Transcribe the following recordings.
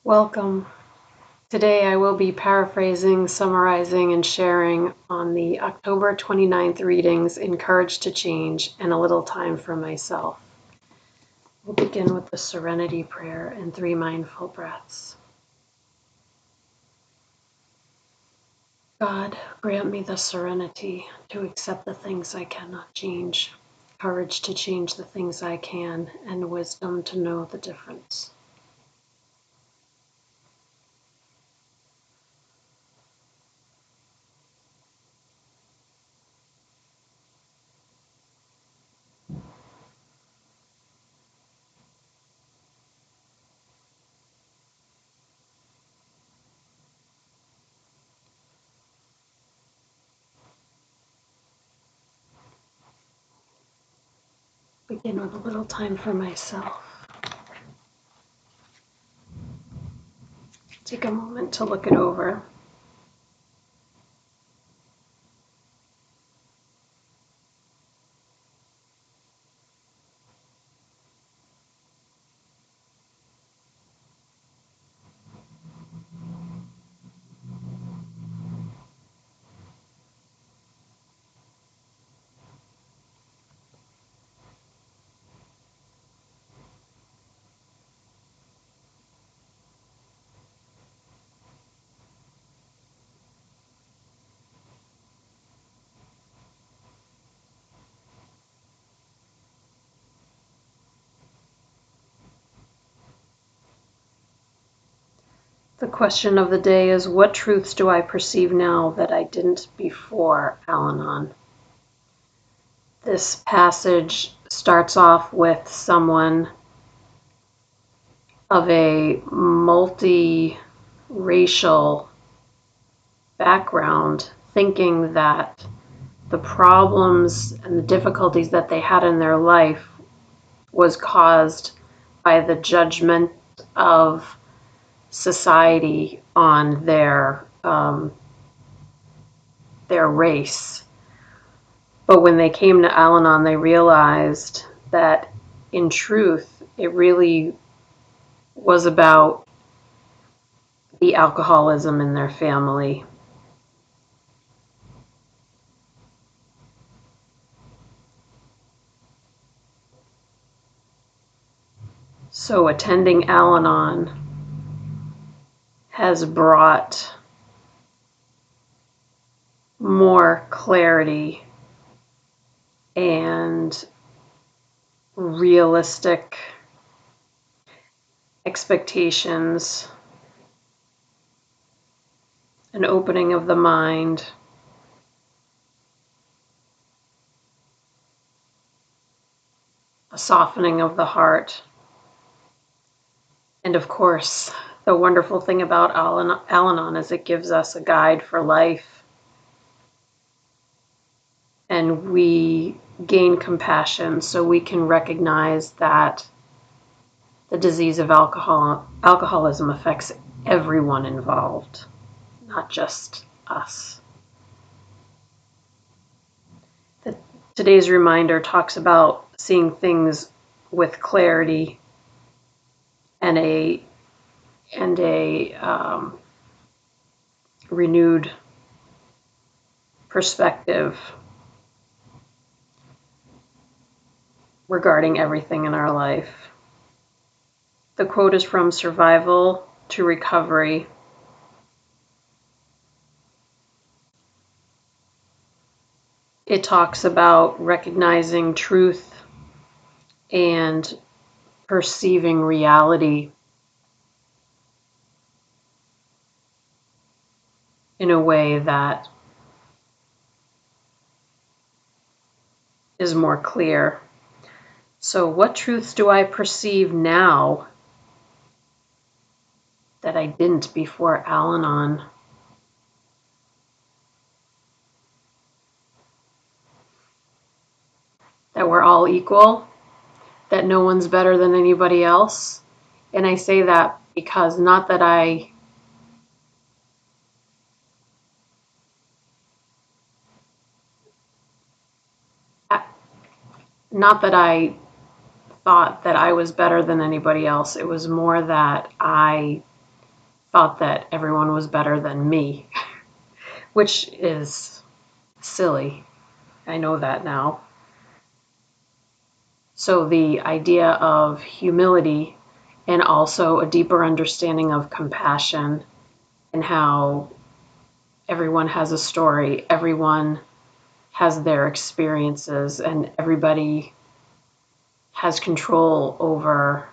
Welcome. Today I will be paraphrasing, summarizing, and sharing on the October 29th readings, Encouraged to Change, and a little time for myself. We'll begin with the Serenity Prayer and 3 mindful breaths. God, grant me the serenity to accept the things I cannot change, courage to change the things I can, and wisdom to know the difference. Begin with a little time for myself. Take a moment to look it over. The question of the day is, what truths do I perceive now that I didn't before Al-Anon? This passage starts off with someone of a multi-racial background thinking that the problems and the difficulties that they had in their life was caused by the judgment of society on their race. But when they came to Al-Anon, they realized that in truth, it really was about the alcoholism in their family. So attending Al-Anon has brought more clarity and realistic expectations, an opening of the mind, a softening of the heart, and of course, the wonderful thing about Al-Anon is it gives us a guide for life, and we gain compassion so we can recognize that the disease of alcoholism affects everyone involved, not just us. Today's reminder talks about seeing things with clarity and a renewed perspective regarding everything in our life. The quote is from Survival to Recovery. It talks about recognizing truth and perceiving reality in a way that is more clear. So what truths do I perceive now that I didn't before Al-Anon? That we're all equal, that no one's better than anybody else. And I say that because not that I thought that I was better than anybody else. It was more that I thought that everyone was better than me, which is silly. I know that now. So the idea of humility and also a deeper understanding of compassion and how everyone has a story, everyone has their experiences, and everybody has control over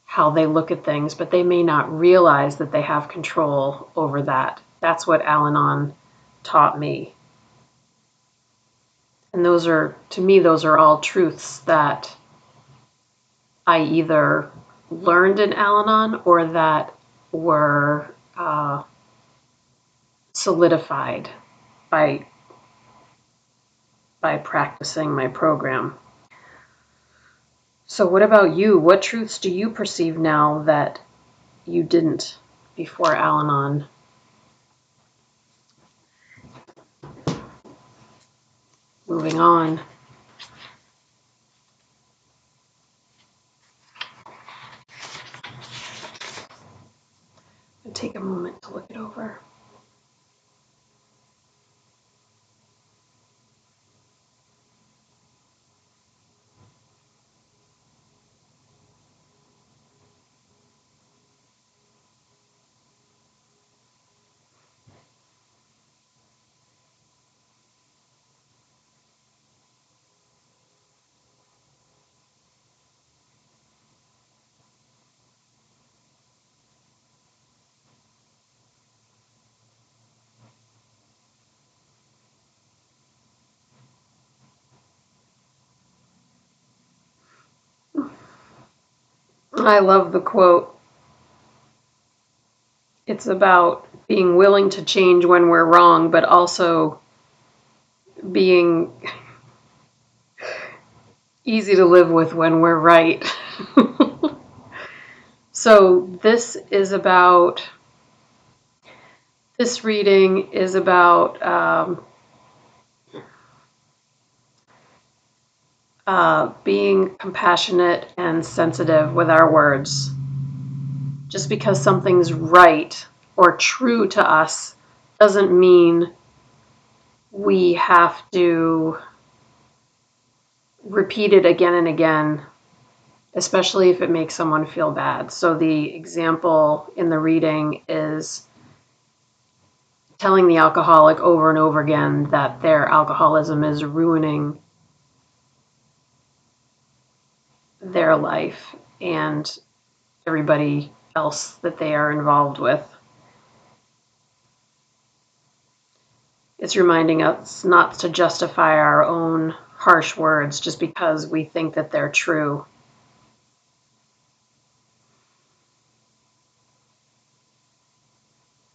how they look at things, but they may not realize that they have control over that. That's what Al-Anon taught me. And those are, to me, those are all truths that I either learned in Al-Anon or that were solidified by practicing my program. So what about you? What truths do you perceive now that you didn't before Al-Anon? Moving on. I'll take a moment to look it over. I love the quote. It's about being willing to change when we're wrong, but also being easy to live with when we're right. So this reading is about being compassionate and sensitive with our words. Just because something's right or true to us doesn't mean we have to repeat it again and again, especially if it makes someone feel bad. So the example in the reading is telling the alcoholic over and over again that their alcoholism is ruining their life and everybody else that they are involved with. It's reminding us not to justify our own harsh words just because we think that they're true.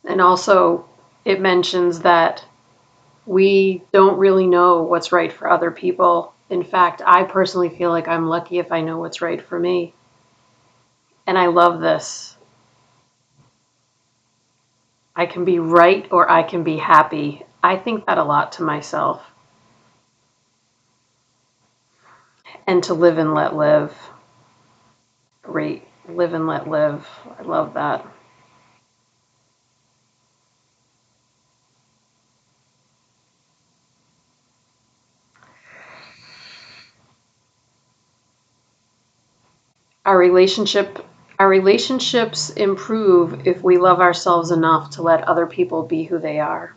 And also, it mentions that we don't really know what's right for other people. In fact, I personally feel like I'm lucky if I know what's right for me. And I love this. I can be right or I can be happy. I think that a lot to myself. And to live and let live. Great. Live and let live. I love that. Our relationships improve if we love ourselves enough to let other people be who they are.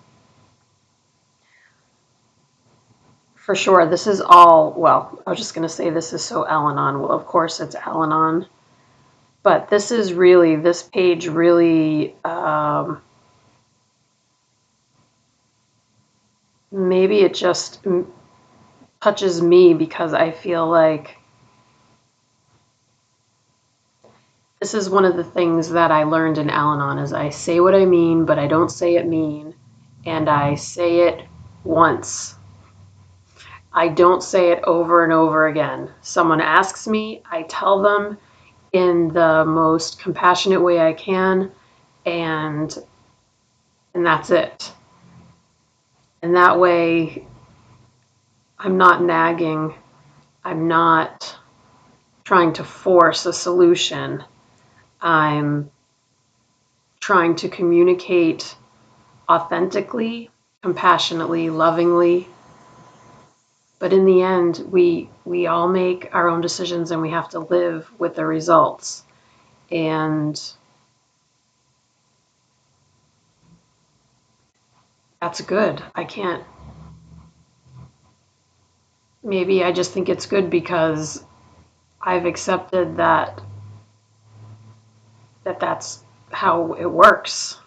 For sure, this is all, well, I was just going to say this is so Al-Anon. Well, of course it's Al-Anon. But this page really, maybe it just touches me because I feel like this is one of the things that I learned in Al-Anon is I say what I mean, but I don't say it mean. And I say it once. I don't say it over and over again. Someone asks me, I tell them in the most compassionate way I can, and that's it. And that way, I'm not nagging. I'm not trying to force a solution. I'm trying to communicate authentically, compassionately, lovingly. But in the end, we all make our own decisions and we have to live with the results. And that's good. Maybe I just think it's good because I've accepted that's how it works.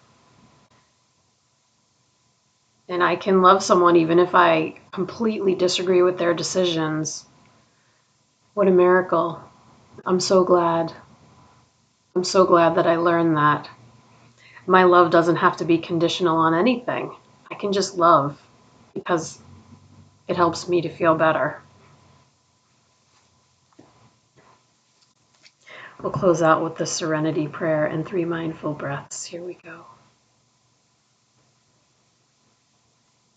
And I can love someone even if I completely disagree with their decisions. What a miracle. I'm so glad. I'm so glad that I learned that. My love doesn't have to be conditional on anything. I can just love because it helps me to feel better. We'll close out with the serenity prayer and 3 mindful breaths. Here we go.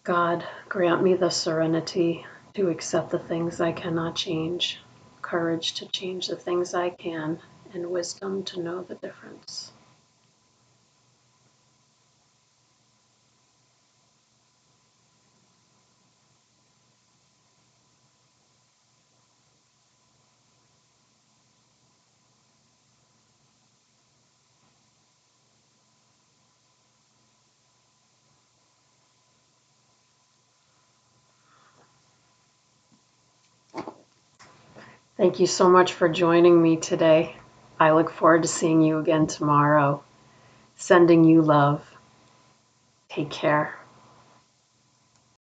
God, grant me the serenity to accept the things I cannot change, courage to change the things I can, and wisdom to know the difference. Thank you so much for joining me today. I look forward to seeing you again tomorrow. Sending you love. Take care.